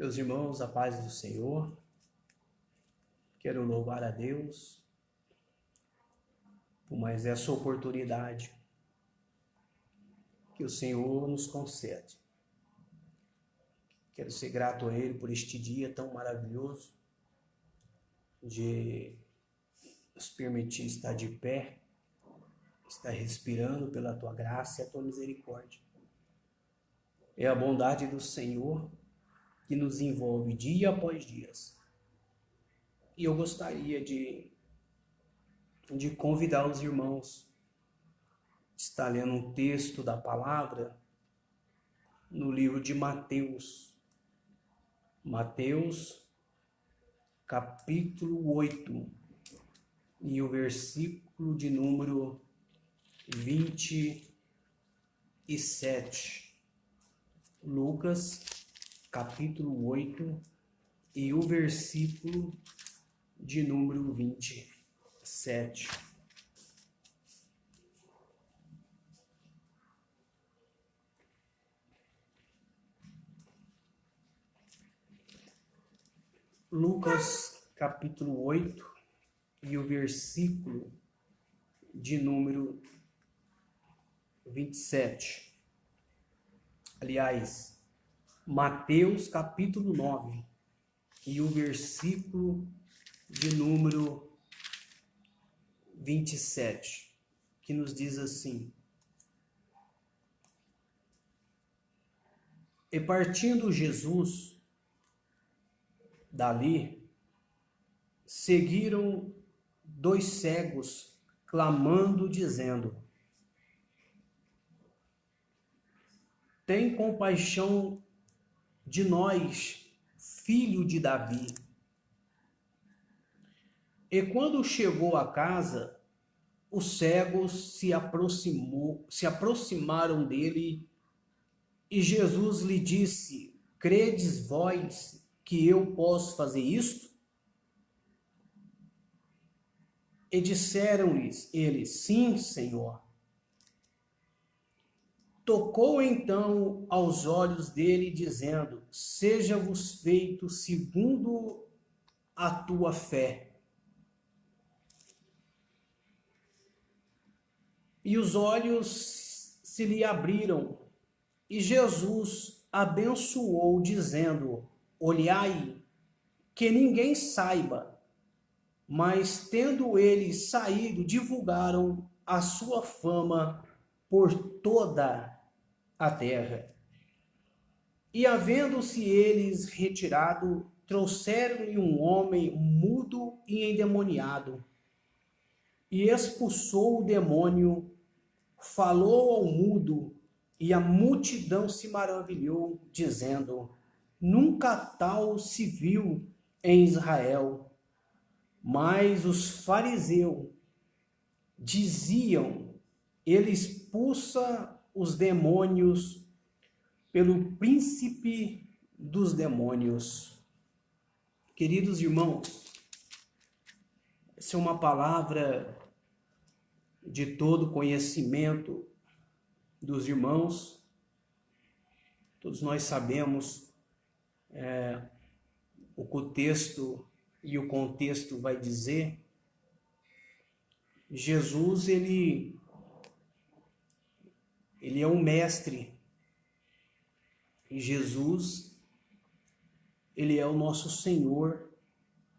Meus irmãos, a paz do Senhor, quero louvar a Deus por mais essa oportunidade que o Senhor nos concede. Quero ser grato a Ele por este dia tão maravilhoso de nos permitir estar de pé, estar respirando pela Tua graça e a Tua misericórdia. É a bondade do Senhor que nos envolve dia após dia. E eu gostaria de convidar os irmãos a estar lendo um texto da palavra no livro de Mateus. Mateus, capítulo 8, e o versículo de número 27. Lucas, capítulo 8, e o versículo de número 27. Lucas, capítulo 8, e o versículo de número 27. Aliás, Mateus, capítulo 9, e o versículo de número 27, que nos diz assim: E partindo Jesus dali, seguiram 2 cegos, clamando, dizendo: Tem compaixão de nós, filho de Davi. E quando chegou a casa, os cegos se aproximaram dele, e Jesus lhe disse: Credes vós que eu posso fazer isto? E disseram-lhes eles: Sim, Senhor. Tocou então aos olhos dele, dizendo: Seja-vos feito segundo a tua fé. E os olhos se lhe abriram, e Jesus abençoou, dizendo: Olhai, que ninguém saiba. Mas tendo eles saído, divulgaram a sua fama por toda a terra. E havendo-se eles retirado, trouxeram-lhe um homem mudo e endemoniado. E expulsou o demônio, falou ao mudo, e a multidão se maravilhou, dizendo: Nunca tal se viu em Israel. Mas os fariseus diziam: Ele expulsa os demônios pelo príncipe dos demônios. Queridos irmãos, essa é uma palavra de todo conhecimento dos irmãos. Todos nós sabemos o que o texto e o contexto vai dizer. Jesus, ele é um mestre. E Jesus, ele é o nosso Senhor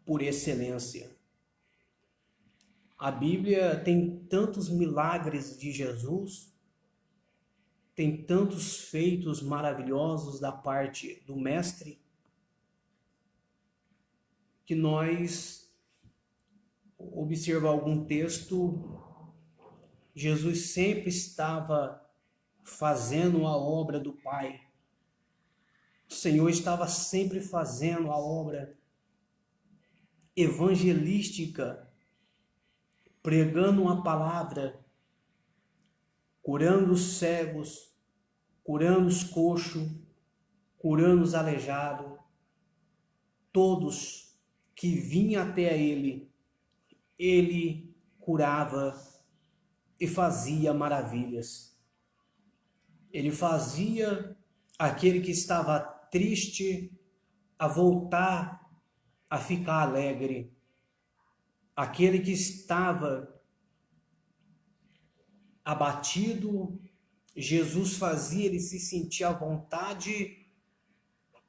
por excelência. A Bíblia tem tantos milagres de Jesus, tem tantos feitos maravilhosos da parte do mestre, que nós observar algum texto, Jesus sempre estava fazendo a obra do Pai. O Senhor estava sempre fazendo a obra evangelística, pregando uma palavra, curando os cegos, curando os coxos, curando os aleijados. Todos que vinham até ele curava e fazia maravilhas. Ele fazia aquele que estava triste a voltar a ficar alegre. Aquele que estava abatido, Jesus fazia ele se sentir à vontade,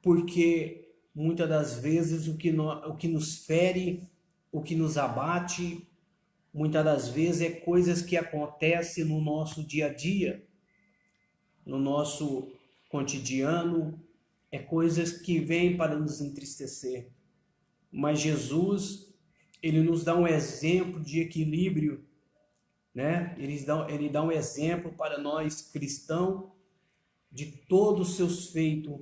porque muitas das vezes o que nos fere, o que nos abate, muitas das vezes é coisas que acontecem no nosso dia a dia, no nosso cotidiano, é coisas que vêm para nos entristecer. Mas Jesus, ele nos dá um exemplo de equilíbrio, né? Ele dá um exemplo para nós cristãos de todos os seus feitos,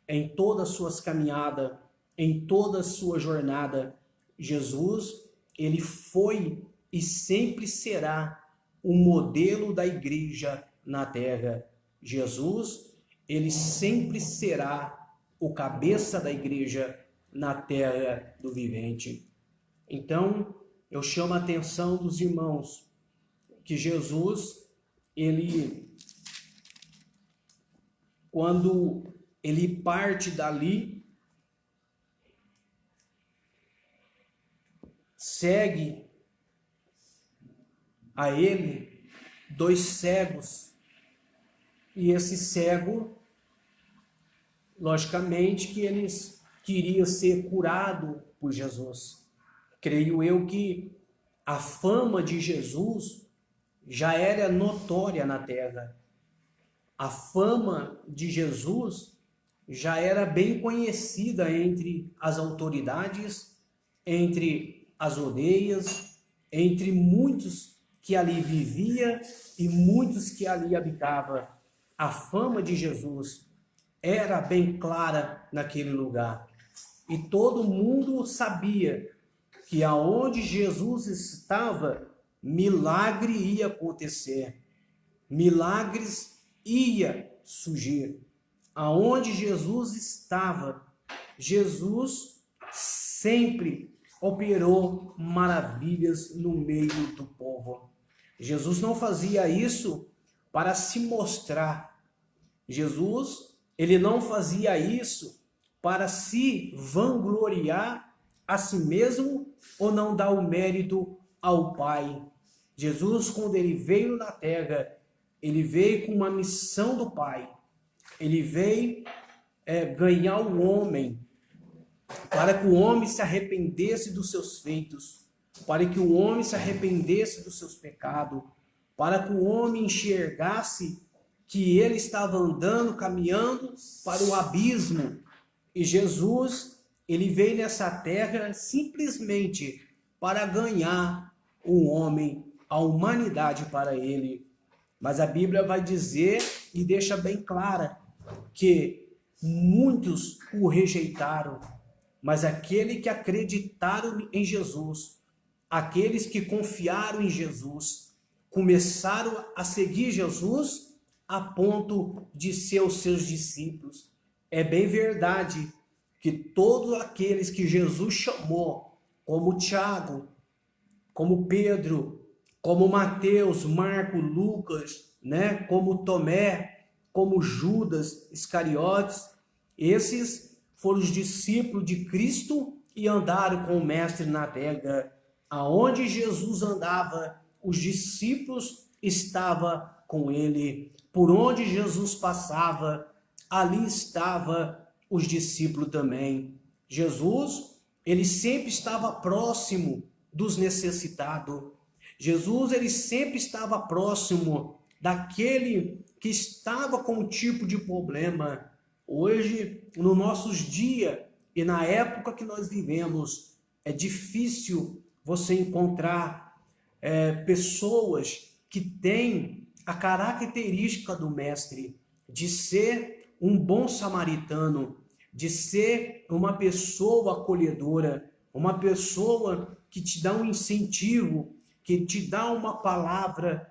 em todas as suas caminhadas, em toda a sua jornada. Jesus, ele foi e sempre será o modelo da igreja na terra. Jesus, ele sempre será o cabeça da igreja na terra do vivente. Então, eu chamo a atenção dos irmãos que Jesus, quando ele parte dali, segue a ele 2 cegos, e esse cego, logicamente que eles queriam ser curados por Jesus. Creio eu que a fama de Jesus já era notória na terra. A fama de Jesus já era bem conhecida entre as autoridades, entre as aldeias, entre muitos que ali vivia e muitos que ali habitavam. A fama de Jesus era bem clara naquele lugar. E todo mundo sabia que aonde Jesus estava, milagre ia acontecer. Milagres ia surgir. Aonde Jesus estava, Jesus sempre operou maravilhas no meio do povo. Jesus não fazia isso para se mostrar. Jesus, ele não fazia isso para se vangloriar a si mesmo ou não dar o mérito ao Pai. Jesus, quando ele veio na terra, ele veio com uma missão do Pai. Ele veio ganhar o homem, para que o homem se arrependesse dos seus feitos, para que o homem se arrependesse dos seus pecados, para que o homem enxergasse que ele estava andando, caminhando para o abismo. E Jesus, ele veio nessa terra simplesmente para ganhar o homem, a humanidade para ele. Mas a Bíblia vai dizer e deixa bem clara que muitos o rejeitaram, mas aquele que acreditaram em Jesus, aqueles que confiaram em Jesus, começaram a seguir Jesus a ponto de ser os seus discípulos. É bem verdade que todos aqueles que Jesus chamou, como Tiago, como Pedro, como Mateus, Marco, Lucas, né, como Tomé, como Judas Iscariotes, esses foram os discípulos de Cristo e andaram com o Mestre na terra. Aonde Jesus andava, os discípulos estavam com ele. Por onde Jesus passava, ali estava os discípulos também. Jesus, ele sempre estava próximo dos necessitados. Jesus, ele sempre estava próximo daquele que estava com um tipo de problema. Hoje, nos nossos dias e na época que nós vivemos, é difícil você encontrar pessoas que têm a característica do Mestre, de ser um bom samaritano, de ser uma pessoa acolhedora, uma pessoa que te dá um incentivo, que te dá uma palavra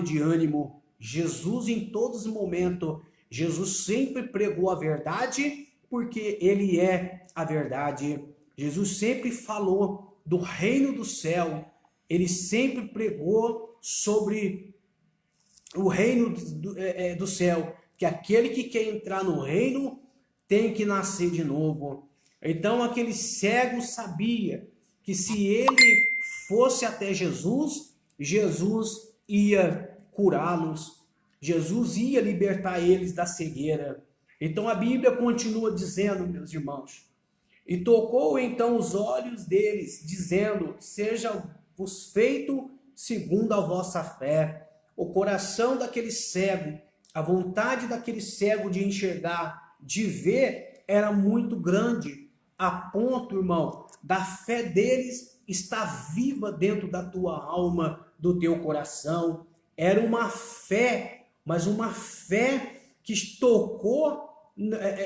de ânimo. Jesus, em todos os momentos, Jesus sempre pregou a verdade, porque ele é a verdade. Jesus sempre falou do reino do céu, ele sempre pregou sobre o reino do céu, que aquele que quer entrar no reino tem que nascer de novo. Então aquele cego sabia que se ele fosse até Jesus, Jesus ia curá-los, Jesus ia libertar eles da cegueira. Então a Bíblia continua dizendo, meus irmãos, e tocou então os olhos deles, dizendo, seja-vos feito segundo a vossa fé. O coração daquele cego, a vontade daquele cego de enxergar, de ver, era muito grande, a ponto, irmão, da fé deles estar viva dentro da tua alma, do teu coração. Era uma fé, mas uma fé que tocou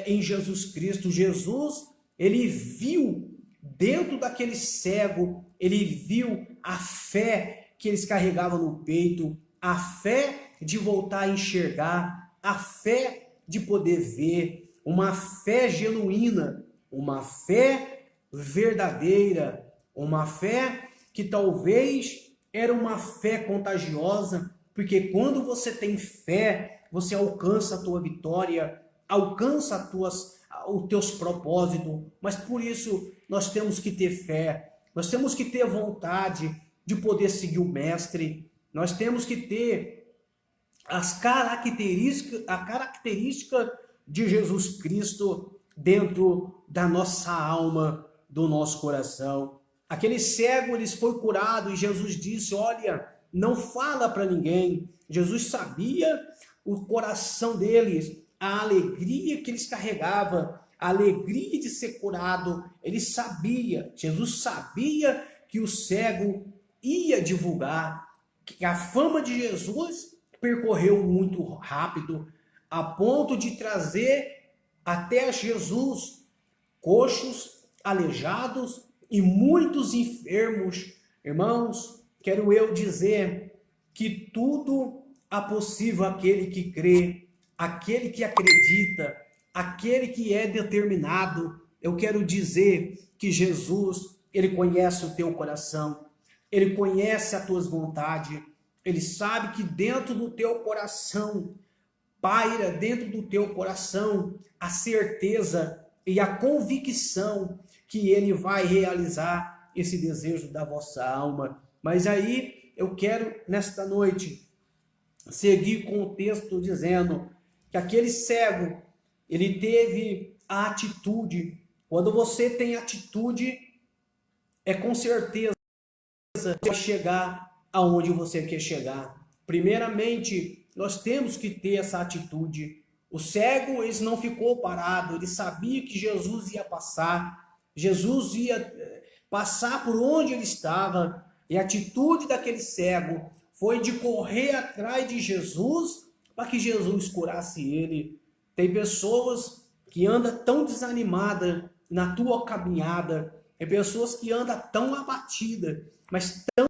em Jesus Cristo. Jesus, ele viu dentro daquele cego, ele viu a fé que eles carregavam no peito, a fé de voltar a enxergar, a fé de poder ver, uma fé genuína, uma fé verdadeira, uma fé que talvez era uma fé contagiosa, porque quando você tem fé, você alcança a tua vitória, alcança os teus propósitos, mas por isso nós temos que ter fé, nós temos que ter vontade de poder seguir o Mestre, nós temos que ter a característica de Jesus Cristo dentro da nossa alma, do nosso coração. Aquele cego, ele foi curado e Jesus disse, olha, não fala para ninguém. Jesus sabia o coração deles, a alegria que eles carregavam, a alegria de ser curado. Ele sabia, Jesus sabia que o cego ia divulgar, que a fama de Jesus percorreu muito rápido, a ponto de trazer até Jesus coxos, aleijados e muitos enfermos. Irmãos, quero eu dizer que tudo é possível àquele que crê, aquele que acredita, aquele que é determinado. Eu quero dizer que Jesus, ele conhece o teu coração, ele conhece as tuas vontades, ele sabe que dentro do teu coração, paira dentro do teu coração a certeza e a convicção que ele vai realizar esse desejo da vossa alma. Mas aí eu quero, nesta noite, seguir com o texto dizendo que aquele cego, ele teve a atitude. Quando você tem atitude, é com certeza vai chegar aonde você quer chegar. Primeiramente, nós temos que ter essa atitude. O cego, ele não ficou parado, ele sabia que Jesus ia passar, Jesus ia passar por onde ele estava, e a atitude daquele cego foi de correr atrás de Jesus para que Jesus curasse ele. Tem pessoas que andam tão desanimadas na tua caminhada, tem pessoas que andam tão abatidas, mas tão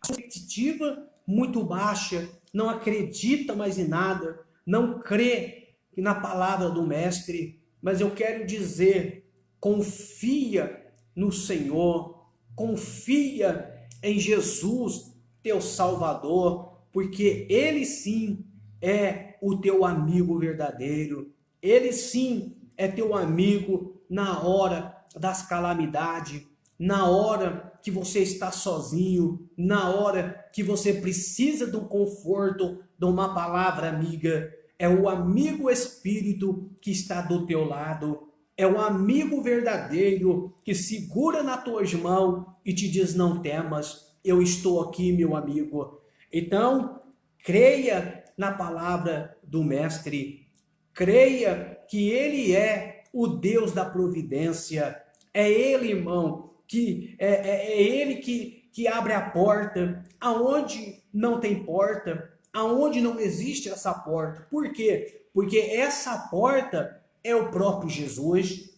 expectativa muito baixa, não acredita mais em nada, não crê na palavra do Mestre. Mas eu quero dizer, confia no Senhor, confia em Jesus, teu Salvador, porque Ele sim é o teu amigo verdadeiro, Ele sim é teu amigo na hora das calamidades, na hora que você está sozinho, na hora que você precisa de um conforto, de uma palavra amiga. É o amigo espírito que está do teu lado, é o amigo verdadeiro que segura nas tuas mãos e te diz, não temas, eu estou aqui, meu amigo. Então, creia na palavra do Mestre, creia que Ele é o Deus da providência, é Ele, irmão, que é Ele que abre a porta aonde não tem porta, aonde não existe essa porta. Por quê? Porque essa porta é o próprio Jesus.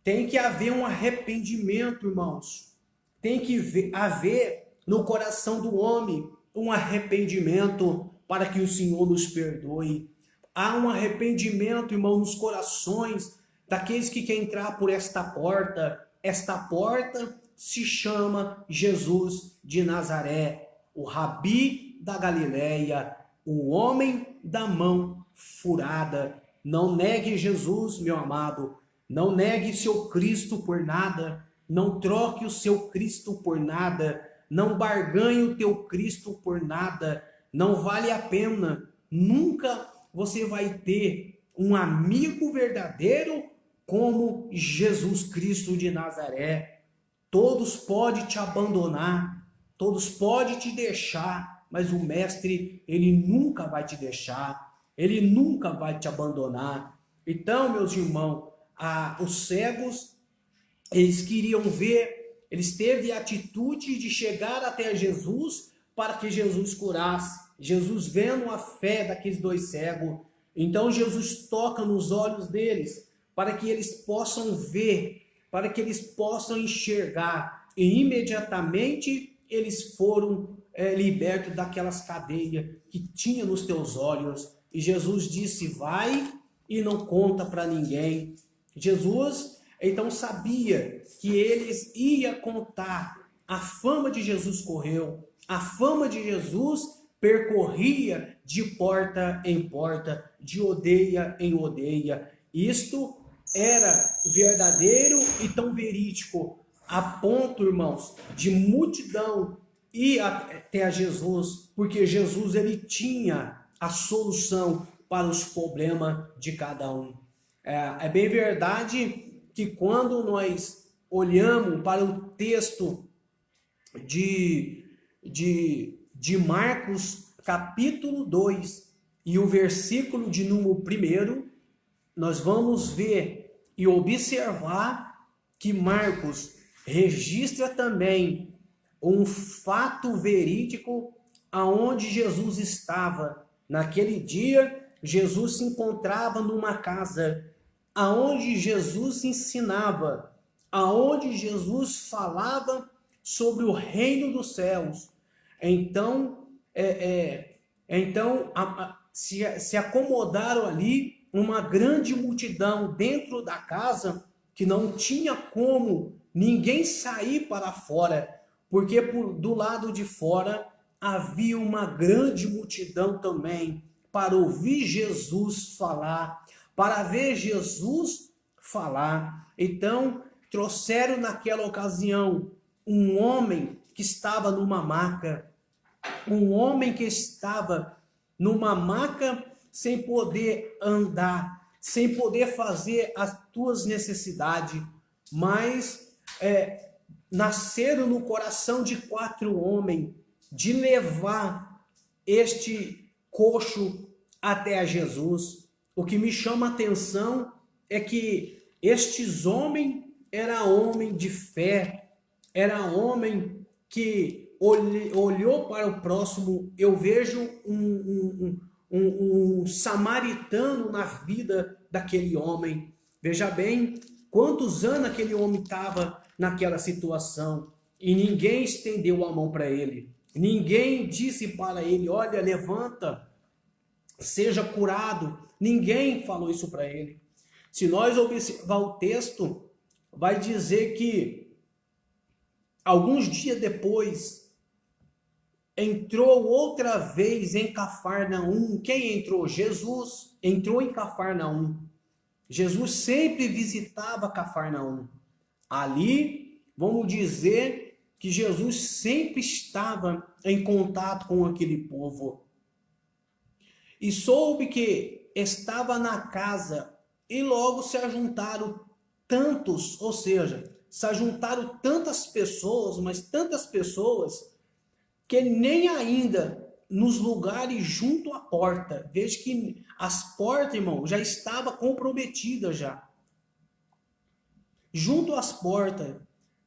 Tem que haver um arrependimento, irmãos. Tem que haver no coração do homem um arrependimento para que o Senhor nos perdoe. Há um arrependimento, irmão, nos corações daqueles que querem entrar por esta porta. Esta porta se chama Jesus de Nazaré, o Rabi da Galileia, o homem da mão furada. Não negue Jesus, meu amado. Não negue seu Cristo por nada. Não troque o seu Cristo por nada. Não barganhe o teu Cristo por nada. Não vale a pena. Nunca você vai ter um amigo verdadeiro como Jesus Cristo de Nazaré. Todos podem te abandonar, todos podem te deixar, mas o Mestre, ele nunca vai te deixar, ele nunca vai te abandonar. Então, meus irmãos, os cegos, eles queriam ver, eles teve a atitude de chegar até Jesus para que Jesus curasse. Jesus vendo a fé daqueles dois cegos, então Jesus toca nos olhos deles, para que eles possam ver, para que eles possam enxergar, e imediatamente eles foram libertos daquelas cadeias que tinha nos teus olhos. E Jesus disse: vai e não conta para ninguém. Jesus então sabia que eles iam contar. A fama de Jesus correu, a fama de Jesus percorria de porta em porta, de aldeia em aldeia. Isto era verdadeiro e tão verídico, a ponto, irmãos, de multidão ir até a Jesus, porque Jesus, ele tinha a solução para os problemas de cada um. É bem verdade que quando nós olhamos para o texto de Marcos, capítulo 2, e o versículo de número 1, nós vamos ver e observar que Marcos registra também um fato verídico aonde Jesus estava. Naquele dia, Jesus se encontrava numa casa aonde Jesus ensinava, aonde Jesus falava sobre o reino dos céus. Então, se acomodaram ali uma grande multidão dentro da casa, que não tinha como ninguém sair para fora, porque do lado de fora havia uma grande multidão também para ouvir Jesus falar, para ver Jesus falar. Então, trouxeram naquela ocasião um homem que estava numa maca, um homem que estava numa maca sem poder andar, sem poder fazer as tuas necessidades, mas nasceram no coração de 4 homens de levar este coxo até a Jesus. O que me chama a atenção é que estes homens eram homens de fé, era homem que olhou para o próximo. Eu vejo um samaritano na vida daquele homem. Veja bem, quantos anos aquele homem estava naquela situação e ninguém estendeu a mão para ele. Ninguém disse para ele: olha, levanta, seja curado. Ninguém falou isso para ele. Se nós observar o texto, vai dizer que alguns dias depois entrou outra vez em Cafarnaum. Quem entrou? Jesus entrou em Cafarnaum. Jesus sempre visitava Cafarnaum. Ali, vamos dizer que Jesus sempre estava em contato com aquele povo. E soube que estava na casa, e logo se ajuntaram tantos, ou seja, se ajuntaram tantas pessoas, mas tantas pessoas, que nem ainda nos lugares junto à porta, veja que as portas, irmão, já estavam comprometidas já. Junto às portas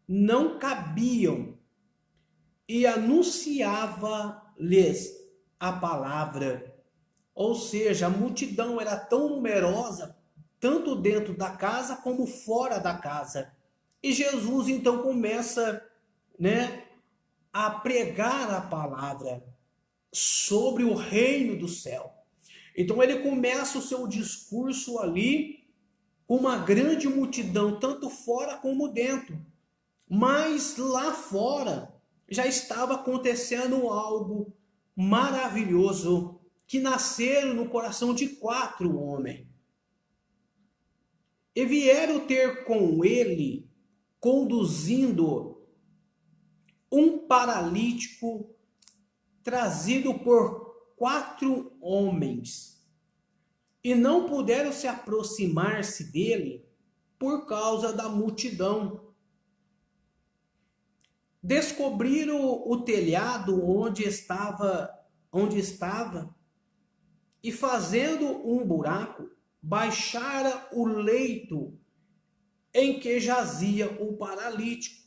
não cabiam, e anunciava-lhes a palavra. Ou seja, a multidão era tão numerosa, tanto dentro da casa como fora da casa. E Jesus então começa, a pregar a palavra sobre o reino do céu. Então ele começa o seu discurso ali com uma grande multidão, tanto fora como dentro. Mas lá fora já estava acontecendo algo maravilhoso que nasceram no coração de 4 homens. E vieram ter com ele, conduzindo um paralítico trazido por 4 homens, e não puderam se aproximar-se dele por causa da multidão. Descobriram o telhado onde estava, e fazendo um buraco, baixara o leito em que jazia o paralítico.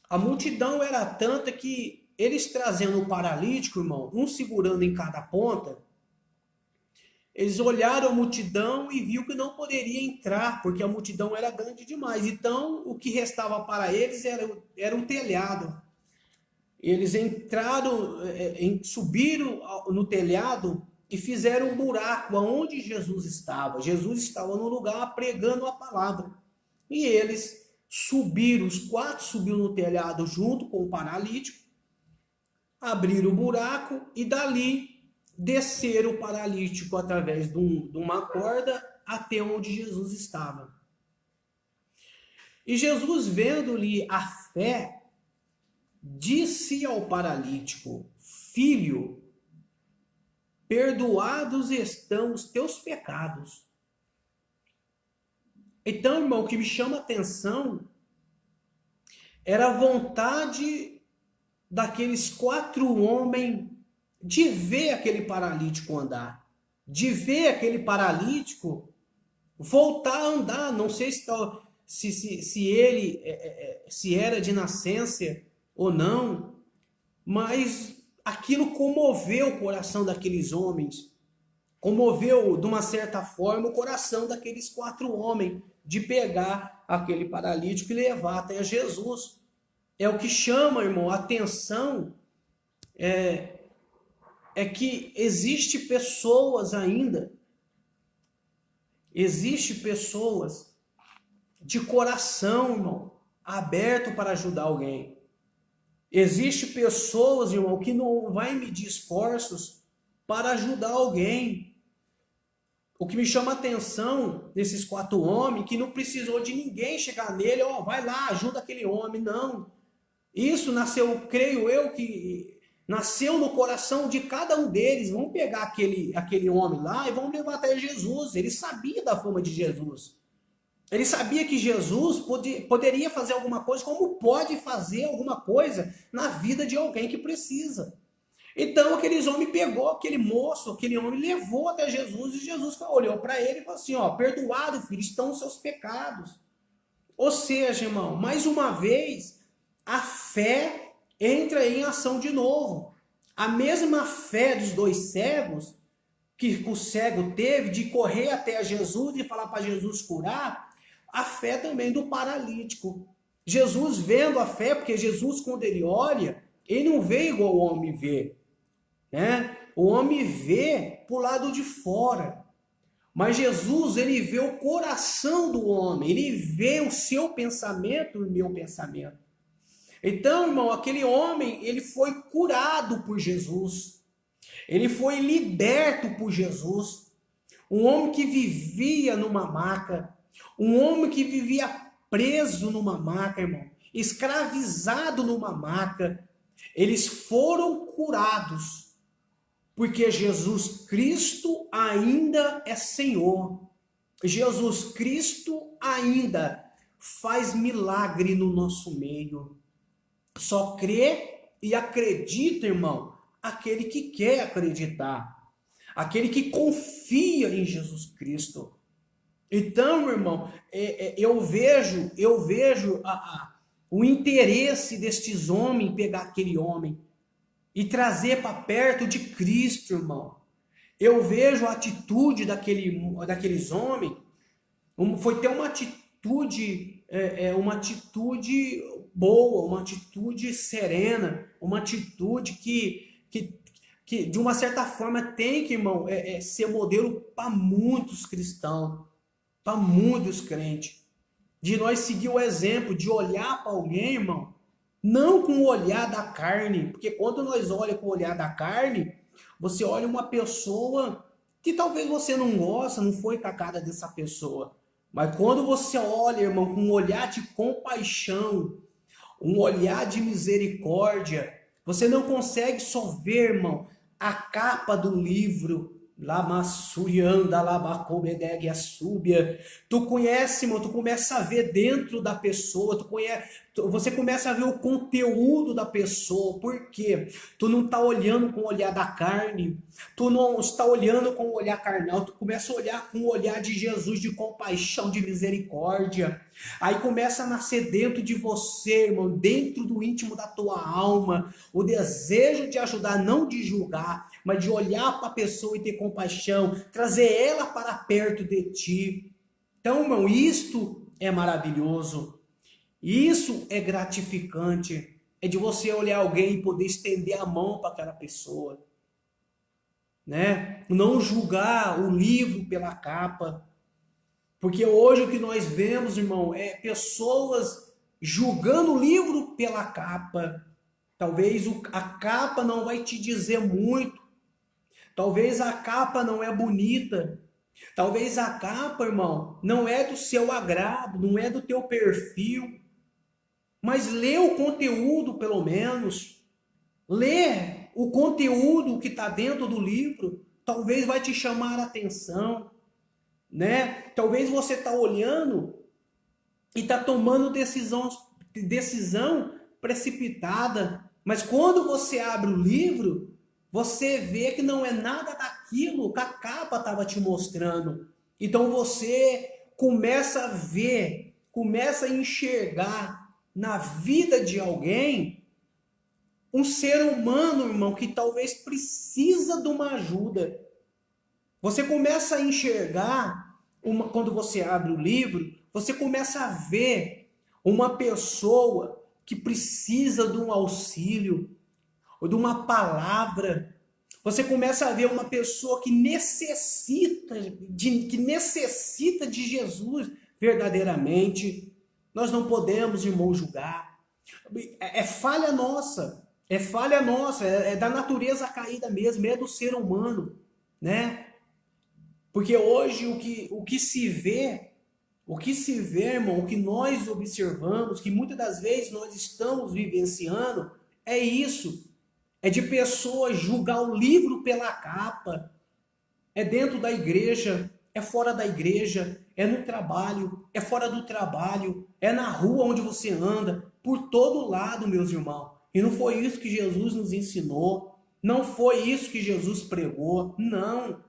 A multidão era tanta que eles trazendo o paralítico, irmão, um segurando em cada ponta, eles olharam a multidão e viu que não poderia entrar, porque a multidão era grande demais. Então, o que restava para eles era um telhado. Eles entraram, subiram no telhado e fizeram um buraco aonde Jesus estava. Jesus estava no lugar pregando a palavra. E eles subiram, os 4 subiram no telhado junto com o paralítico, abriram o buraco e dali desceram o paralítico através de uma corda até onde Jesus estava. E Jesus, vendo-lhe a fé, disse ao paralítico: Filho, perdoados estão os teus pecados. Então, irmão, o que me chama a atenção era a vontade daqueles 4 homens de ver aquele paralítico andar, de ver aquele paralítico voltar a andar. Não sei se ele se era de nascença ou não, mas aquilo comoveu o coração daqueles homens, comoveu de uma certa forma o coração daqueles 4 homens, de pegar aquele paralítico e levar até Jesus. É o que chama, irmão, a atenção, que existe pessoas ainda, existe pessoas de coração, irmão, aberto para ajudar alguém. Existe pessoas, irmão, que não vai medir esforços para ajudar alguém. O que me chama a atenção desses 4 homens, que não precisou de ninguém chegar nele, vai lá, ajuda aquele homem, não. Isso nasceu, creio eu, que nasceu no coração de cada um deles. Vamos pegar aquele homem lá e vamos levar até Jesus. Ele sabia da fama de Jesus. Ele sabia que Jesus poderia fazer alguma coisa, como pode fazer alguma coisa na vida de alguém que precisa. Então aqueles homens pegou aquele moço, aquele homem levou até Jesus, e Jesus olhou para ele e falou assim: perdoado, filho, estão os seus pecados. Ou seja, irmão, mais uma vez, a fé entra em ação de novo. A mesma fé dos 2 cegos, que o cego teve de correr até Jesus e falar para Jesus curar, a fé também do paralítico. Jesus vendo a fé, porque Jesus, quando ele olha, ele não vê igual o homem vê, né? O homem vê pro lado de fora. Mas Jesus, ele vê o coração do homem, ele vê o seu pensamento e o meu pensamento. Então, irmão, aquele homem, ele foi curado por Jesus. Ele foi liberto por Jesus. Um homem que vivia numa maca, um homem que vivia preso numa maca, irmão, escravizado numa maca, eles foram curados, porque Jesus Cristo ainda é Senhor. Jesus Cristo ainda faz milagre no nosso meio. Só crê e acredita, irmão, aquele que quer acreditar, aquele que confia em Jesus Cristo. Então, meu irmão, eu vejo o interesse destes homens em pegar aquele homem e trazer para perto de Cristo, irmão. Eu vejo a atitude daqueles homens, foi ter uma atitude boa, uma atitude serena, uma atitude que de uma certa forma tem que, irmão, ser modelo para muitos cristãos, para muitos crentes, de nós seguir o exemplo, de olhar para alguém, irmão, não com o olhar da carne, porque quando nós olhamos com o olhar da carne, você olha uma pessoa que talvez você não gosta, não foi com a cara dessa pessoa. Mas quando você olha, irmão, com um olhar de compaixão, um olhar de misericórdia, você não consegue só ver, irmão, a capa do livro, Lamassurianda, Labacobedeg, a súbia. Tu conhece, irmão, tu começa a ver dentro da pessoa, você começa a ver o conteúdo da pessoa. Por quê? Tu não está olhando com o olhar da carne, tu não está olhando com o olhar carnal, tu começa a olhar com o olhar de Jesus, de compaixão, de misericórdia. Aí começa a nascer dentro de você, irmão, dentro do íntimo da tua alma, o desejo de ajudar, não de julgar, mas de olhar para a pessoa e ter compaixão, trazer ela para perto de ti. Então, irmão, isto é maravilhoso. Isso é gratificante. É de você olhar alguém e poder estender a mão para aquela pessoa, né? Não julgar o livro pela capa. Porque hoje o que nós vemos, irmão, é pessoas julgando o livro pela capa. Talvez a capa não vai te dizer muito. Talvez a capa não é bonita. Talvez a capa, irmão, não é do seu agrado, não é do teu perfil. Mas lê o conteúdo, pelo menos. Lê o conteúdo que está dentro do livro. Talvez vai te chamar a atenção, né? Talvez você está olhando e está tomando decisão precipitada. Mas quando você abre o livro, você vê que não é nada daquilo que a capa estava te mostrando. Então você começa a ver, começa a enxergar na vida de alguém um ser humano, irmão, que talvez precisa de uma ajuda. Você começa a enxergar, quando você abre o livro, você começa a ver uma pessoa que precisa de um auxílio, ou de uma palavra. Você começa a ver uma pessoa que necessita de Jesus verdadeiramente. Nós não podemos, irmão, julgar. É falha nossa. É falha nossa. É da natureza caída mesmo. É do ser humano, né? Porque hoje o que se vê, irmão, o que nós observamos, que muitas das vezes nós estamos vivenciando, é isso. É de pessoas julgar o livro pela capa. É dentro da igreja, é fora da igreja, é no trabalho, é fora do trabalho, é na rua onde você anda, por todo lado, meus irmãos. E não foi isso que Jesus nos ensinou, não foi isso que Jesus pregou, não.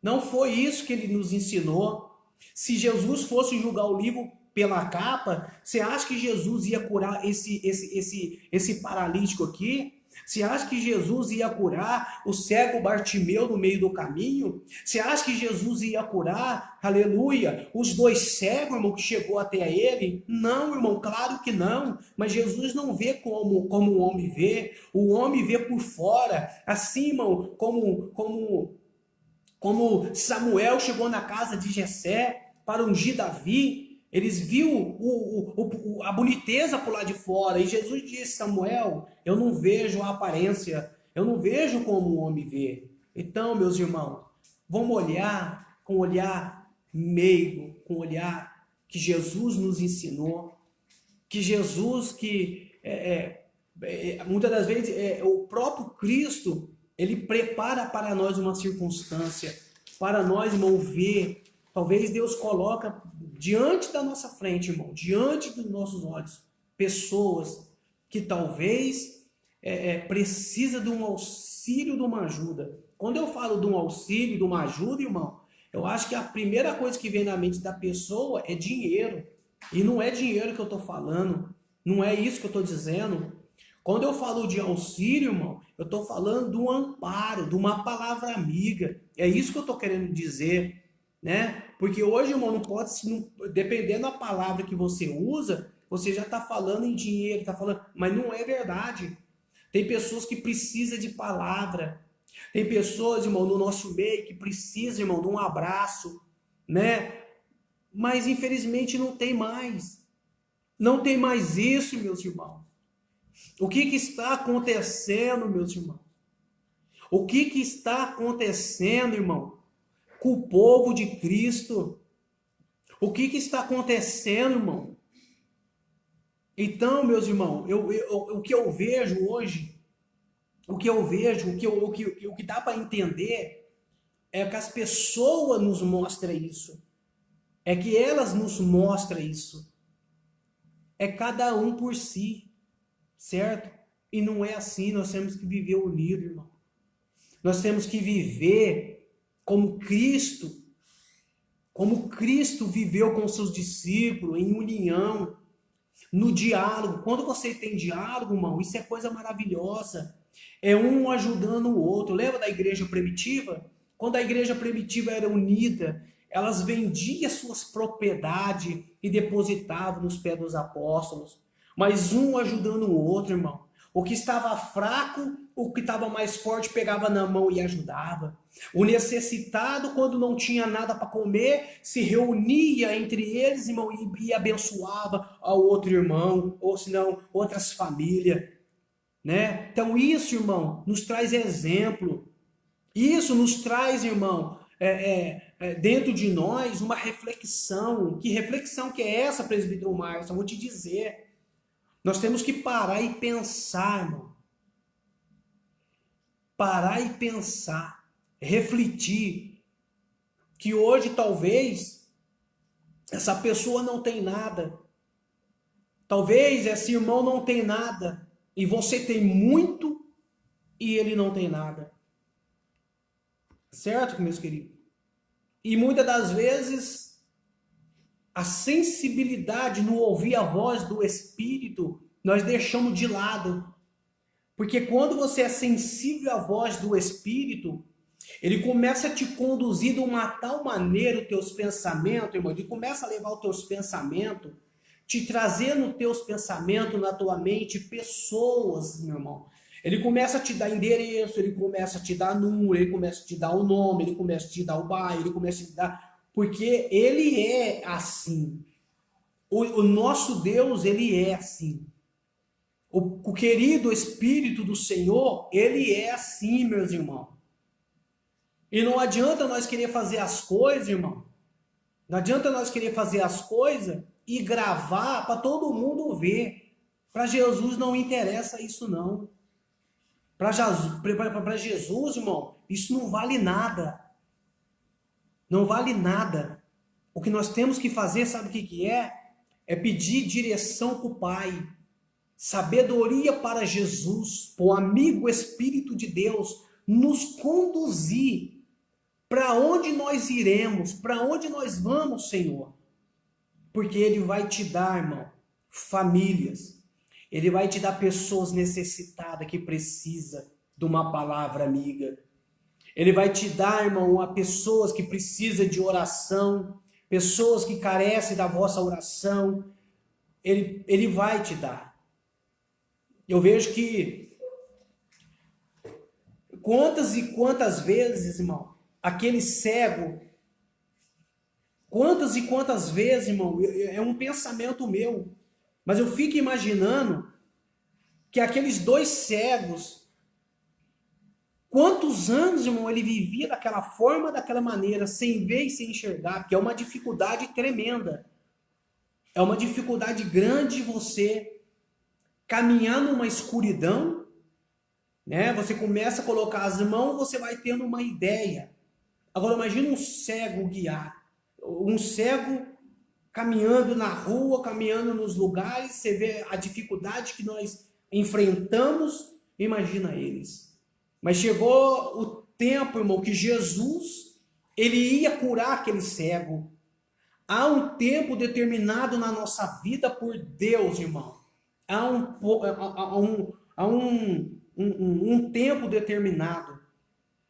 Não foi isso que ele nos ensinou. Se Jesus fosse julgar o livro pela capa, você acha que Jesus ia curar esse paralítico aqui? Você acha que Jesus ia curar o cego Bartimeu no meio do caminho? Você acha que Jesus ia curar, aleluia, os dois cegos, irmão, que chegou até ele? Não, irmão, claro que não. Mas Jesus não vê como o homem vê. O homem vê por fora. Assim, irmão, como Samuel chegou na casa de Jessé para ungir Davi, eles viram a boniteza por lá de fora. E Jesus disse: Samuel, eu não vejo a aparência, eu não vejo como o homem vê. Então, meus irmãos, vamos olhar com olhar meigo, com olhar que Jesus nos ensinou, que Jesus, muitas das vezes, o próprio Cristo, ele prepara para nós uma circunstância, para nós, irmão, ver. Talvez Deus coloca diante da nossa frente, irmão, diante dos nossos olhos, pessoas que talvez precisa de um auxílio, de uma ajuda. Quando eu falo de um auxílio, de uma ajuda, irmão, eu acho que a primeira coisa que vem na mente da pessoa é dinheiro. E não é dinheiro que eu estou falando, não é isso que eu estou dizendo. Quando eu falo de auxílio, irmão, eu estou falando de um amparo, de uma palavra amiga. É isso que eu estou querendo dizer, né? Porque hoje, irmão, não pode, dependendo da palavra que você usa, você já está falando em dinheiro, tá falando, mas não é verdade. Tem pessoas que precisam de palavra. Tem pessoas, irmão, no nosso meio que precisam, irmão, de um abraço, né? Mas infelizmente não tem mais. Não tem mais isso, meus irmãos. O que está acontecendo, meus irmãos? O que está acontecendo, irmão, com o povo de Cristo? O que está acontecendo, irmão? Então, meus irmãos, o que eu vejo hoje, o que dá para entender é que as pessoas nos mostram isso. É que elas nos mostram isso. É cada um por si, certo? E não é assim, nós temos que viver unido, irmão. Nós temos que viver como Cristo viveu com seus discípulos, em união, no diálogo. Quando você tem diálogo, irmão, isso é coisa maravilhosa. É um ajudando o outro. Lembra da igreja primitiva? Quando a igreja primitiva era unida, elas vendiam suas propriedades e depositavam nos pés dos apóstolos. Mas um ajudando o outro, irmão. O que estava fraco, o que estava mais forte, pegava na mão e ajudava. O necessitado, quando não tinha nada para comer, se reunia entre eles, irmão, e abençoava ao outro irmão, ou senão outras famílias, né? Então isso, irmão, nos traz exemplo. Isso nos traz, irmão, dentro de nós uma reflexão. Que reflexão que é essa, presbítero Márcio? Eu vou te dizer. Nós temos que parar e pensar, irmão. Parar e pensar, refletir, que hoje talvez essa pessoa não tem nada. Talvez esse irmão não tem nada. E você tem muito e ele não tem nada. Certo, meus queridos? E muitas das vezes a sensibilidade no ouvir a voz do Espírito nós deixamos de lado. Porque quando você é sensível à voz do Espírito, ele começa a te conduzir de uma tal maneira os teus pensamentos, irmão, ele começa a levar os teus pensamentos, te trazer nos teus pensamentos, na tua mente, pessoas, meu irmão. Ele começa a te dar endereço, ele começa a te dar número, ele começa a te dar o nome, ele começa a te dar o bairro, ele começa a te dar... Porque ele é assim. O nosso Deus, ele é assim. O querido Espírito do Senhor, ele é assim, meus irmãos. E não adianta nós querer fazer as coisas, irmão. Não adianta nós querer fazer as coisas e gravar para todo mundo ver. Para Jesus não interessa isso, não. Para Jesus, irmão, isso não vale nada. Não vale nada. O que nós temos que fazer, sabe o que é? É pedir direção para o Pai. Sabedoria para Jesus, o amigo Espírito de Deus, nos conduzir para onde nós iremos, para onde nós vamos, Senhor. Porque Ele vai te dar, irmão, famílias. Ele vai te dar pessoas necessitadas que precisam de uma palavra amiga. Ele vai te dar, irmão, a pessoas que precisam de oração, pessoas que carecem da vossa oração. Ele vai te dar. Eu vejo que quantas e quantas vezes, irmão, aquele cego, quantas e quantas vezes, irmão, é um pensamento meu, mas eu fico imaginando que aqueles dois cegos, quantos anos, irmão, ele vivia daquela forma, daquela maneira, sem ver e sem enxergar, porque é uma dificuldade tremenda. É uma dificuldade grande você caminhar numa escuridão, né? Você começa a colocar as mãos, você vai tendo uma ideia. Agora imagina um cego guiar, um cego caminhando na rua, caminhando nos lugares, você vê a dificuldade que nós enfrentamos, imagina eles. Mas chegou o tempo, irmão, que Jesus, ele ia curar aquele cego. Há um tempo determinado na nossa vida por Deus, irmão. Há um tempo determinado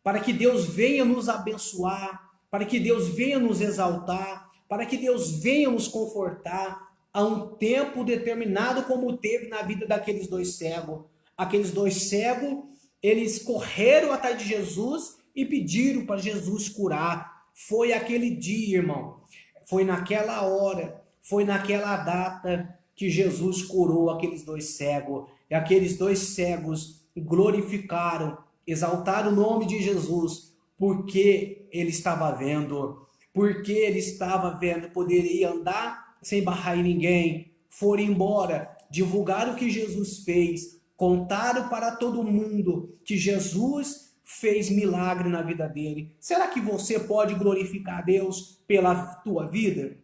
para que Deus venha nos abençoar, para que Deus venha nos exaltar, para que Deus venha nos confortar. Há um tempo determinado como teve na vida daqueles dois cegos. Aqueles dois cegos, eles correram atrás de Jesus e pediram para Jesus curar. Foi aquele dia, irmão. Foi naquela hora, foi naquela data que Jesus curou aqueles dois cegos. E aqueles dois cegos glorificaram, exaltar o nome de Jesus, porque ele estava vendo, poderia andar sem barrar em ninguém, foram embora, divulgar o que Jesus fez, contaram para todo mundo que Jesus fez milagre na vida dele. Será que você pode glorificar a Deus pela tua vida?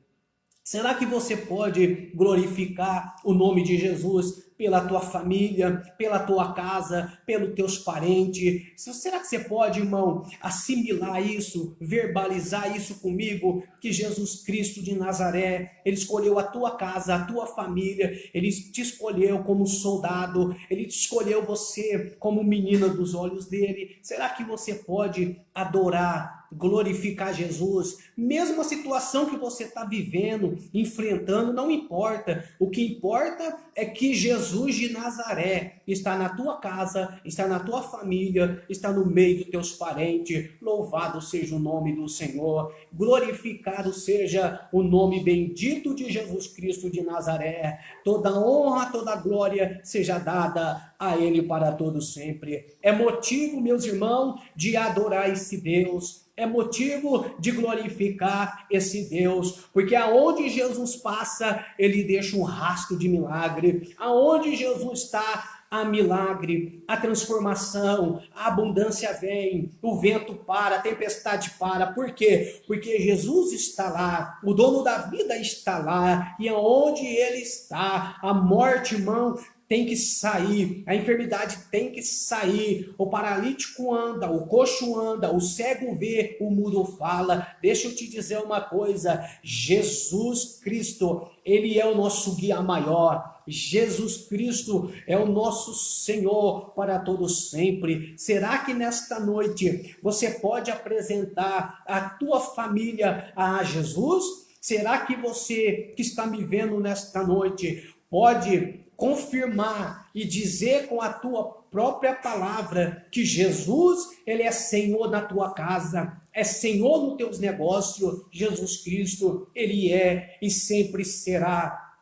Será que você pode glorificar o nome de Jesus pela tua família, pela tua casa, pelos teus parentes? Será que você pode, irmão, assimilar isso, verbalizar isso comigo? Que Jesus Cristo de Nazaré, ele escolheu a tua casa, a tua família, ele te escolheu como soldado, ele te escolheu você como menina dos olhos dele. Será que você pode adorar, glorificar Jesus, mesmo a situação que você está vivendo, enfrentando, não importa. O que importa é que Jesus de Nazaré está na tua casa, está na tua família, está no meio dos teus parentes. Louvado seja o nome do Senhor, glorificado seja o nome bendito de Jesus Cristo de Nazaré. Toda honra, toda glória seja dada a Ele para todos sempre. É motivo, meus irmãos, de adorar esse Deus. É motivo de glorificar esse Deus, porque aonde Jesus passa, ele deixa um rastro de milagre. Aonde Jesus está, há milagre, a transformação, a abundância vem, o vento para, a tempestade para. Por quê? Porque Jesus está lá, o dono da vida está lá, e aonde ele está, a morte, irmão, tem que sair, a enfermidade tem que sair, o paralítico anda, o coxo anda, o cego vê, o mudo fala. Deixa eu te dizer uma coisa, Jesus Cristo, ele é o nosso guia maior, Jesus Cristo é o nosso Senhor para todos sempre. Será que nesta noite você pode apresentar a tua família a Jesus? Será que você que está me vendo nesta noite pode confirmar e dizer com a tua própria palavra que Jesus, ele é Senhor na tua casa, é Senhor nos teus negócios? Jesus Cristo, ele é e sempre será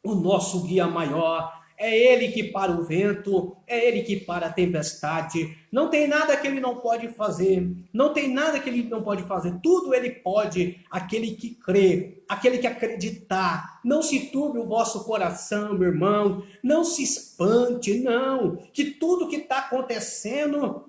o nosso guia maior. É ele que para o vento, é ele que para a tempestade. Não tem nada que ele não pode fazer, não tem nada que ele não pode fazer, tudo ele pode, aquele que crê, aquele que acreditar. Não se turbe o vosso coração, meu irmão, não se espante, não, que tudo que está acontecendo,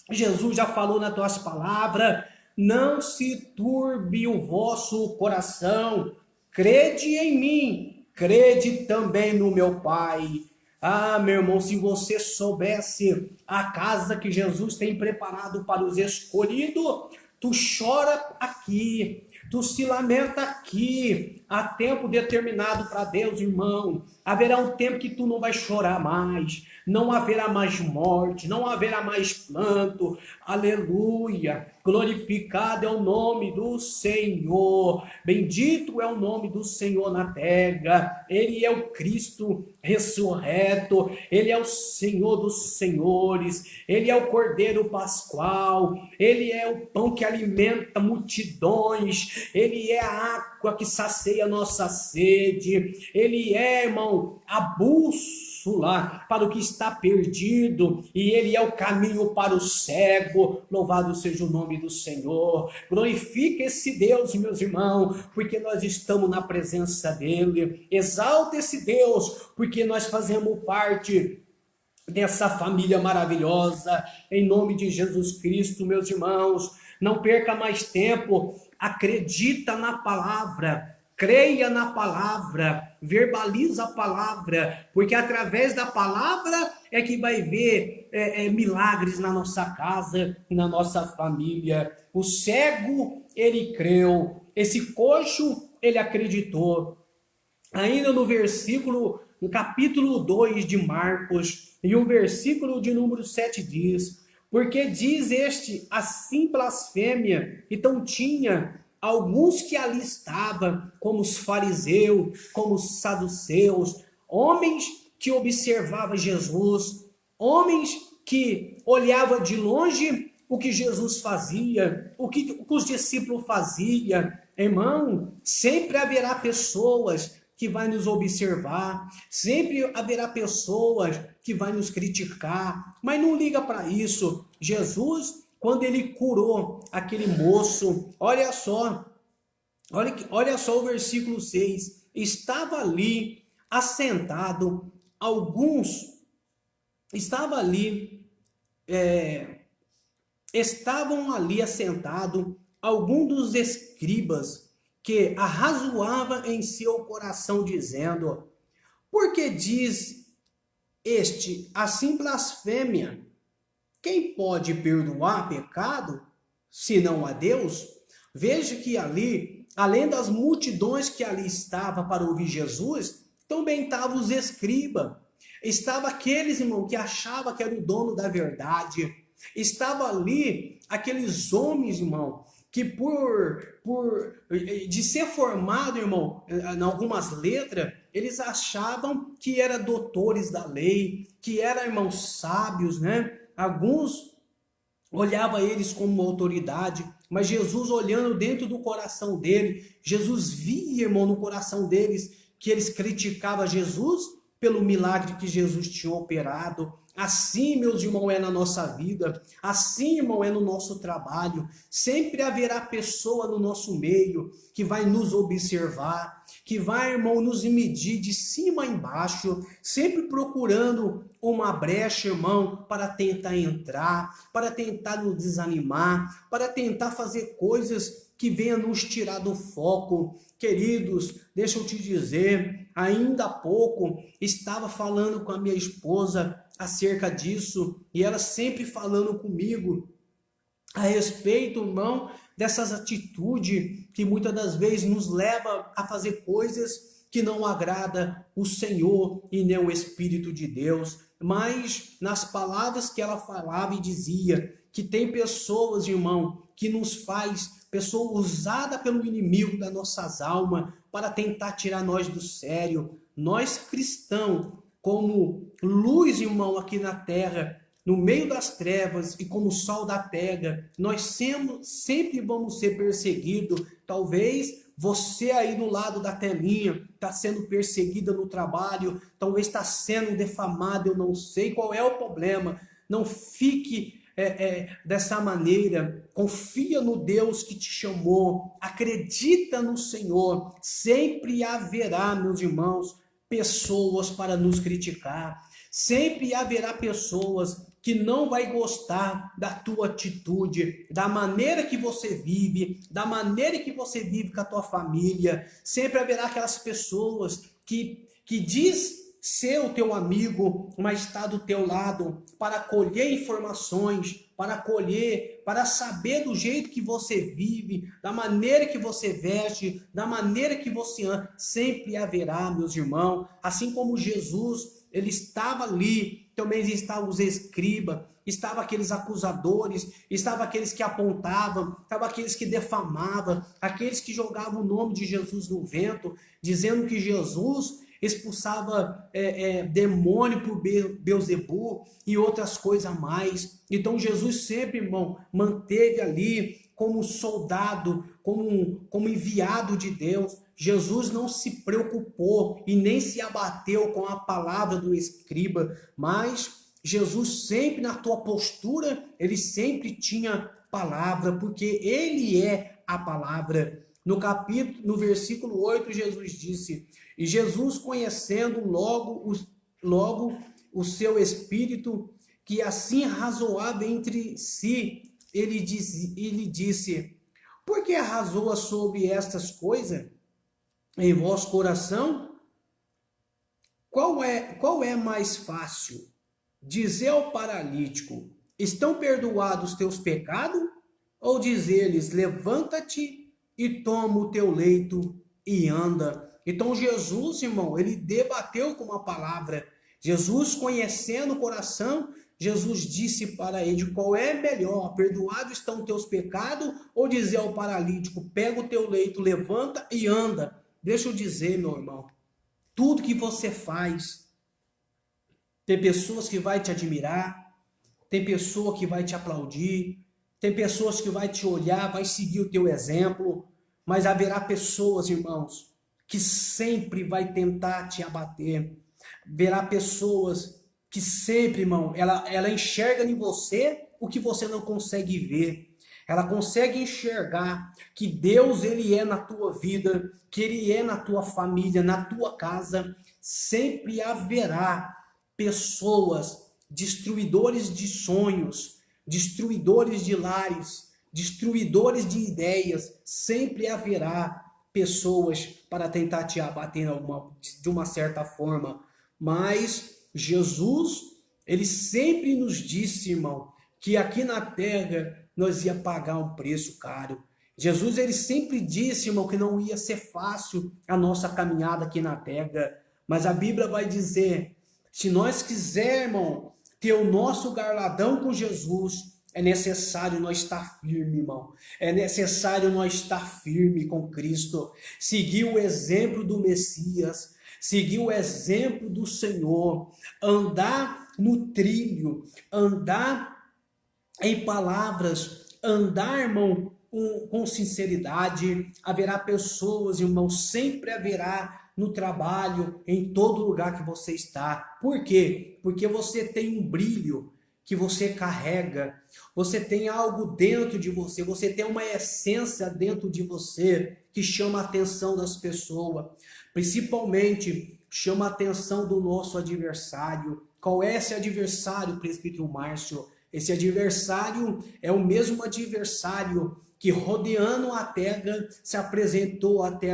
Jesus já falou nas tuas palavras, não se turbe o vosso coração, crede em mim, crede também no meu Pai. Ah, meu irmão, se você soubesse a casa que Jesus tem preparado para os escolhidos, tu chora aqui, tu se lamenta aqui. Há tempo determinado para Deus, irmão. Haverá um tempo que tu não vai chorar mais, não haverá mais morte, não haverá mais planto. Aleluia! Glorificado é o nome do Senhor, bendito é o nome do Senhor na terra. Ele é o Cristo ressurreto, ele é o Senhor dos senhores, ele é o Cordeiro Pascual, ele é o pão que alimenta multidões, ele é a água que sacia a nossa sede, ele é, irmão, a bússola para o que está perdido, e ele é o caminho para o cego. Louvado seja o nome do Senhor. Glorifique esse Deus, meus irmãos, porque nós estamos na presença dele. Exalta esse Deus, porque nós fazemos parte dessa família maravilhosa. Em nome de Jesus Cristo, meus irmãos, não perca mais tempo, acredita na palavra, creia na palavra, verbaliza a palavra, porque através da palavra é que vai ver milagres na nossa casa, na nossa família. O cego, ele creu, esse coxo, ele acreditou. Ainda no capítulo 2 de Marcos, e o versículo de número 7 diz: porque diz este assim blasfêmia, então tinha alguns que ali estavam, como os fariseus, como os saduceus, homens que observavam Jesus, homens que olhavam de longe o que Jesus fazia, o que os discípulos faziam. Irmão, sempre haverá pessoas que vai nos observar, sempre haverá pessoas que vai nos criticar, mas não liga para isso. Jesus, quando ele curou aquele moço, olha só o versículo 6, estava ali assentado estavam ali assentados alguns dos escribas que arrazoava em seu coração, dizendo: por que diz este assim blasfêmia? Quem pode perdoar pecado, senão a Deus? Veja que ali, além das multidões que ali estavam para ouvir Jesus, também estavam os escribas. Estava aqueles, irmão, que achavam que era o dono da verdade. Estava ali aqueles homens, irmão, que de ser formado, irmão, em algumas letras, eles achavam que eram doutores da lei, que eram, irmãos, sábios, né? Alguns olhavam eles como autoridade, mas Jesus, olhando dentro do coração dele, Jesus via, irmão, no coração deles, que eles criticavam Jesus pelo milagre que Jesus tinha operado. Assim, meus irmãos, é na nossa vida, assim, irmão, é no nosso trabalho. Sempre haverá pessoa no nosso meio que vai nos observar, que vai, irmão, nos medir de cima a embaixo, sempre procurando uma brecha, irmão, para tentar entrar, para tentar nos desanimar, para tentar fazer coisas que venham nos tirar do foco. Queridos, deixa eu te dizer, ainda há pouco estava falando com a minha esposa acerca disso, e ela sempre falando comigo a respeito, irmão, dessas atitudes que muitas das vezes nos leva a fazer coisas que não agrada o Senhor e nem o Espírito de Deus. Mas nas palavras que ela falava e dizia, que tem pessoas, irmão, que nos faz pessoa usada pelo inimigo das nossas almas para tentar tirar nós do sério. Nós cristãos, como luz, irmão, aqui na terra, no meio das trevas e como sol da terra, nós sempre vamos ser perseguidos. Talvez você aí do lado da telinha está sendo perseguida no trabalho, talvez está sendo defamado, eu não sei qual é o problema. Não fique dessa maneira, confia no Deus que te chamou, acredita no Senhor. Sempre haverá, meus irmãos, pessoas para nos criticar, sempre haverá pessoas que não vai gostar da tua atitude, da maneira que você vive, da maneira que você vive com a tua família. Sempre haverá aquelas pessoas que diz ser o teu amigo, mas está do teu lado para colher informações, para saber do jeito que você vive, da maneira que você veste, da maneira que você anda. Sempre haverá, meus irmãos, assim como Jesus, ele estava ali, também estavam os escribas, estavam aqueles acusadores, estavam aqueles que apontavam, estavam aqueles que defamavam, aqueles que jogavam o nome de Jesus no vento, dizendo que Jesus expulsava demônio por Beelzebu e outras coisas a mais. Então Jesus sempre, irmão, manteve ali como soldado, como enviado de Deus. Jesus não se preocupou e nem se abateu com a palavra do escriba, mas Jesus sempre na tua postura, ele sempre tinha palavra, porque ele é a palavra. No versículo 8, Jesus disse: e Jesus, conhecendo logo o seu espírito, que assim razoava entre si, ele disse: por que arrazoa sobre estas coisas em vosso coração? Qual é mais fácil? Dizer ao paralítico: estão perdoados os teus pecados? Ou dizer-lhes: levanta-te e toma o teu leito e anda? Então Jesus, irmão, ele debateu com uma palavra. Jesus, conhecendo o coração, Jesus disse para ele: qual é melhor? Perdoados estão teus pecados? Ou dizer ao paralítico: pega o teu leito, levanta e anda? Deixa eu dizer, meu irmão, tudo que você faz, tem pessoas que vai te admirar, tem pessoa que vai te aplaudir, tem pessoas que vai te olhar, vai seguir o teu exemplo, mas haverá pessoas, irmãos, que sempre vai tentar te abater. Verá pessoas que sempre, irmão, ela enxerga em você o que você não consegue ver. Ela consegue enxergar que Deus, ele é na tua vida, que ele é na tua família, na tua casa. Sempre haverá pessoas destruidores de sonhos, destruidores de lares, destruidores de ideias. Sempre haverá pessoas para tentar te abater de uma certa forma. Mas Jesus, ele sempre nos disse, irmão, que aqui na terra nós ia pagar um preço caro. Jesus, ele sempre disse, irmão, que não ia ser fácil a nossa caminhada aqui na terra. Mas a Bíblia vai dizer, se nós quisermos ter o nosso galardão com Jesus, é necessário nós estar firme, irmão. É necessário nós estar firme com Cristo. Seguir o exemplo do Messias, seguir o exemplo do Senhor, andar no trilho, andar em palavras, andar, irmão, com sinceridade. Haverá pessoas, irmão, sempre haverá no trabalho, em todo lugar que você está. Por quê? Porque você tem um brilho que você carrega, você tem algo dentro de você, você tem uma essência dentro de você que chama a atenção das pessoas, principalmente chama a atenção do nosso adversário. Qual é esse adversário, presbítero Márcio? Esse adversário é o mesmo adversário que, rodeando a terra, se apresentou até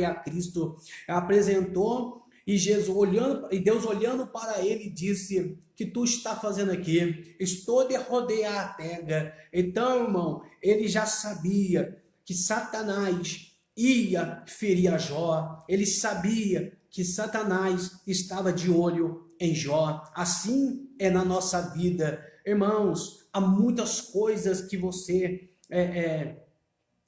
a Cristo, apresentou, e Deus olhando para ele disse: que tu está fazendo aqui? Estou de rodear a terra. Então, irmão, ele já sabia que Satanás ia ferir a Jó, ele sabia que Satanás estava de olho em Jó. Assim é na nossa vida. Irmãos, há muitas coisas que você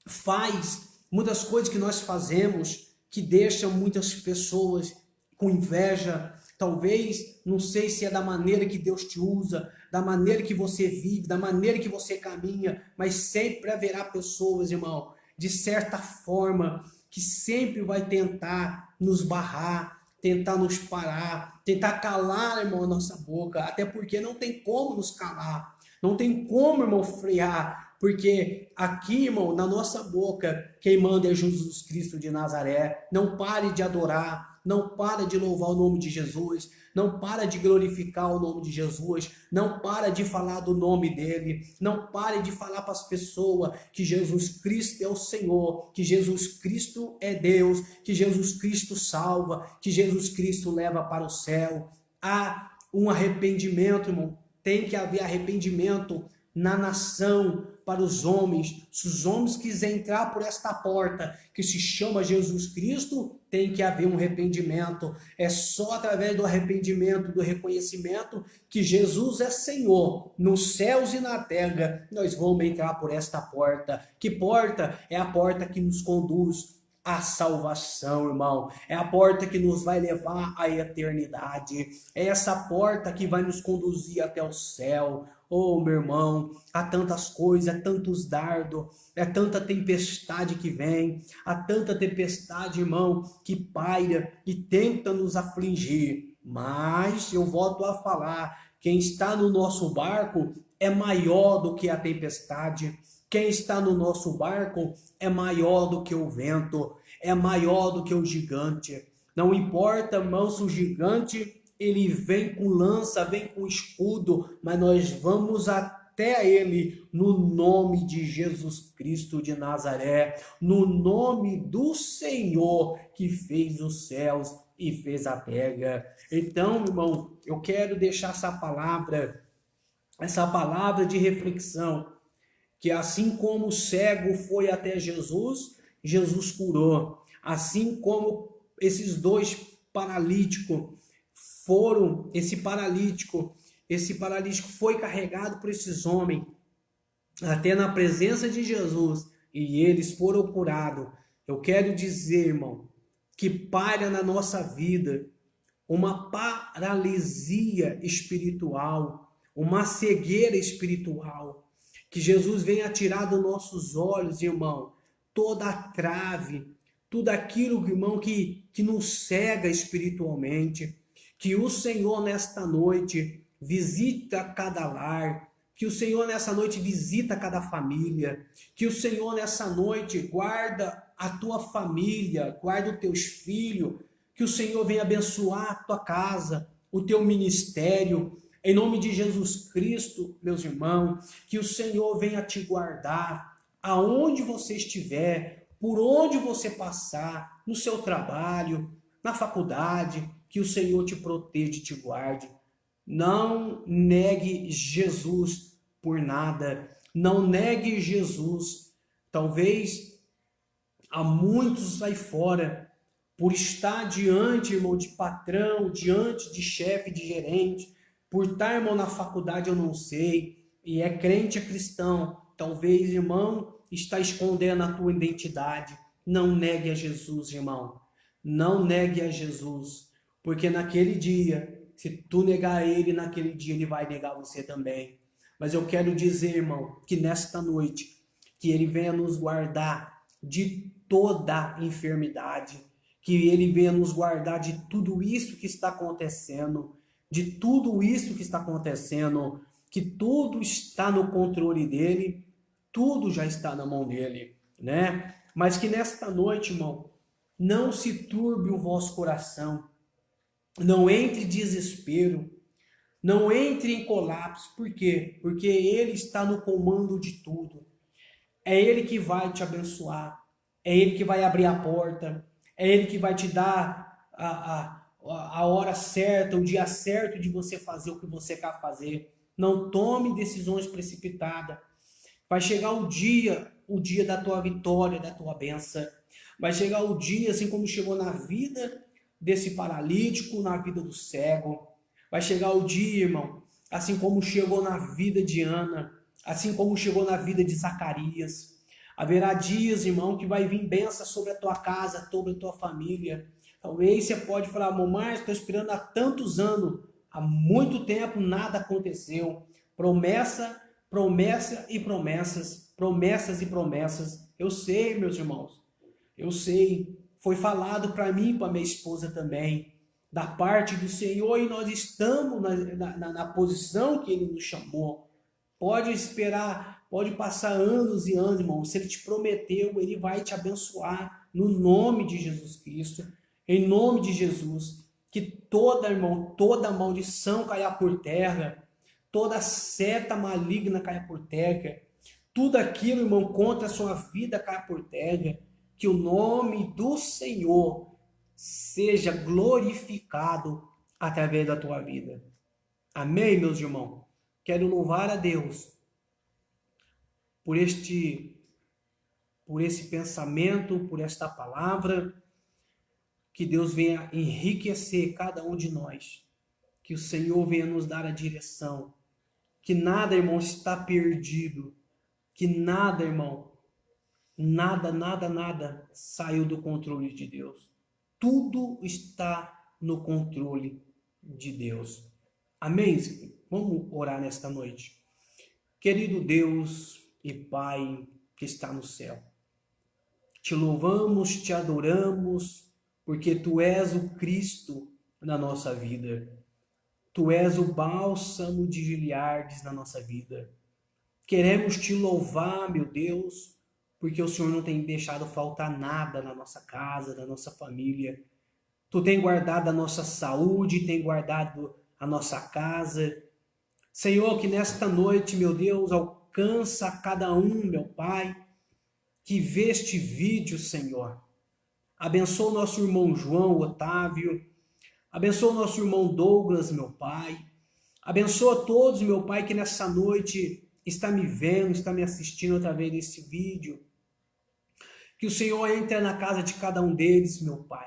faz, muitas coisas que nós fazemos que deixam muitas pessoas com inveja. Talvez, não sei se é da maneira que Deus te usa, da maneira que você vive, da maneira que você caminha, mas sempre haverá pessoas, irmão, de certa forma, que sempre vai tentar nos barrar, tentar nos parar, tentar calar, irmão, a nossa boca, até porque não tem como nos calar, não tem como, irmão, frear, porque aqui, irmão, na nossa boca, quem manda é Jesus Cristo de Nazaré. Não pare de adorar, não para de louvar o nome de Jesus, não para de glorificar o nome de Jesus, não para de falar do nome dele, não pare de falar para as pessoas que Jesus Cristo é o Senhor, que Jesus Cristo é Deus, que Jesus Cristo salva, que Jesus Cristo leva para o céu. Há um arrependimento, irmão, tem que haver arrependimento na nação, para os homens. Se os homens quiserem entrar por esta porta que se chama Jesus Cristo, tem que haver um arrependimento. É só através do arrependimento, do reconhecimento que Jesus é Senhor nos céus e na terra, nós vamos entrar por esta porta. Que porta? É a porta que nos conduz à salvação, irmão. É a porta que nos vai levar à eternidade. É essa porta que vai nos conduzir até o céu. Oh, meu irmão, há tantas coisas, há tantos dardos, é tanta tempestade que vem, há tanta tempestade, irmão, que paira e tenta nos afligir. Mas eu volto a falar, quem está no nosso barco é maior do que a tempestade. Quem está no nosso barco é maior do que o vento, é maior do que o gigante. Não importa, irmão, se o gigante ele vem com lança, vem com escudo, mas nós vamos até ele no nome de Jesus Cristo de Nazaré, no nome do Senhor que fez os céus e fez a terra. Então, irmão, eu quero deixar essa palavra de reflexão, que assim como o cego foi até Jesus, Jesus curou. Assim como esses dois paralíticos foram, esse paralítico foi carregado por esses homens até na presença de Jesus e eles foram curados. Eu quero dizer, irmão, que paira na nossa vida uma paralisia espiritual, uma cegueira espiritual, que Jesus venha tirar dos nossos olhos, irmão, toda a trave, tudo aquilo, irmão, que nos cega espiritualmente. Que o Senhor nesta noite visita cada lar, que o Senhor nessa noite visita cada família, que o Senhor nessa noite guarda a tua família, guarda os teus filhos, que o Senhor venha abençoar a tua casa, o teu ministério, em nome de Jesus Cristo, meus irmãos, que o Senhor venha te guardar, aonde você estiver, por onde você passar, no seu trabalho, na faculdade, que o Senhor te proteja e te guarde. Não negue Jesus por nada. Não negue Jesus. Talvez há muitos aí fora, por estar diante, irmão, de patrão, diante de chefe, de gerente, por estar, irmão, na faculdade, eu não sei, e é crente, é cristão, talvez, irmão, está escondendo a tua identidade. Não negue a Jesus, irmão. Não negue a Jesus, porque naquele dia, se tu negar ele, naquele dia ele vai negar você também. Mas eu quero dizer, irmão, que nesta noite, que ele venha nos guardar de toda enfermidade, que ele venha nos guardar de tudo isso que está acontecendo, de tudo isso que está acontecendo, que tudo está no controle dele, tudo já está na mão dele, né? Mas que nesta noite, irmão, não se turbe o vosso coração, não entre em desespero, não entre em colapso. Por quê? Porque ele está no comando de tudo. É ele que vai te abençoar, é ele que vai abrir a porta, é ele que vai te dar a hora certa, o dia certo de você fazer o que você quer fazer. Não tome decisões precipitadas. Vai chegar o dia da tua vitória, da tua bênção. Vai chegar o dia, assim como chegou na vida desse paralítico, na vida do cego. Vai chegar o dia, irmão, assim como chegou na vida de Ana, assim como chegou na vida de Zacarias. Haverá dias, irmão, que vai vir bênção sobre a tua casa, sobre a tua família. Talvez você pode falar, mas estou esperando há tantos anos, há muito tempo nada aconteceu. Promessa, promessa e promessas, promessas e promessas. Eu sei, meus irmãos, eu sei. Foi falado para mim e para minha esposa também, da parte do Senhor, e nós estamos na posição que Ele nos chamou. Pode esperar, pode passar anos e anos, irmão. Se Ele te prometeu, Ele vai te abençoar no nome de Jesus Cristo, em nome de Jesus. Que toda, irmão, toda maldição caia por terra, toda seta maligna caia por terra, tudo aquilo, irmão, contra a sua vida caia por terra. Que o nome do Senhor seja glorificado através da tua vida. Amém, meus irmãos? Quero louvar a Deus por esse pensamento, por esta palavra. Que Deus venha enriquecer cada um de nós. Que o Senhor venha nos dar a direção. Que nada, irmão, está perdido. Que nada, irmão, nada saiu do controle de Deus. Tudo está no controle de Deus. Amém? Vamos orar nesta noite. Querido Deus e Pai que está no céu, te louvamos, te adoramos, porque Tu és o Cristo na nossa vida. Tu és o bálsamo de Gileades na nossa vida. Queremos te louvar, meu Deus, porque o Senhor não tem deixado faltar nada na nossa casa, na nossa família. Tu tem guardado a nossa saúde, tem guardado a nossa casa. Senhor, que nesta noite, meu Deus, alcança cada um, meu Pai, que vê este vídeo, Senhor. Abençoa o nosso irmão João Otávio. Abençoa o nosso irmão Douglas, meu Pai. Abençoa todos, meu Pai, que nessa noite está me vendo, está me assistindo através desse vídeo. Que o Senhor entre na casa de cada um deles, meu Pai.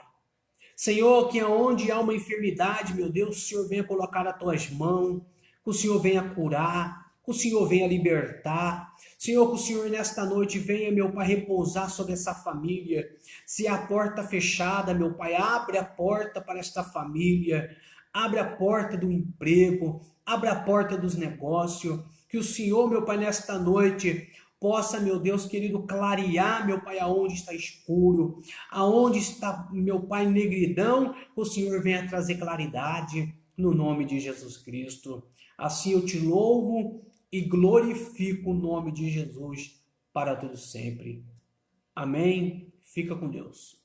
Senhor, que onde há uma enfermidade, meu Deus, o Senhor venha colocar as tuas mãos, que o Senhor venha curar, que o Senhor venha libertar. Senhor, que o Senhor nesta noite venha, meu Pai, repousar sobre essa família. Se a porta fechada, meu Pai, abre a porta para esta família. Abre a porta do emprego, abre a porta dos negócios. Que o Senhor, meu Pai, nesta noite possa, meu Deus querido, clarear, meu Pai, aonde está escuro, aonde está, meu Pai, negridão, o Senhor venha trazer claridade no nome de Jesus Cristo. Assim eu te louvo e glorifico o nome de Jesus para todo sempre. Amém. Fica com Deus.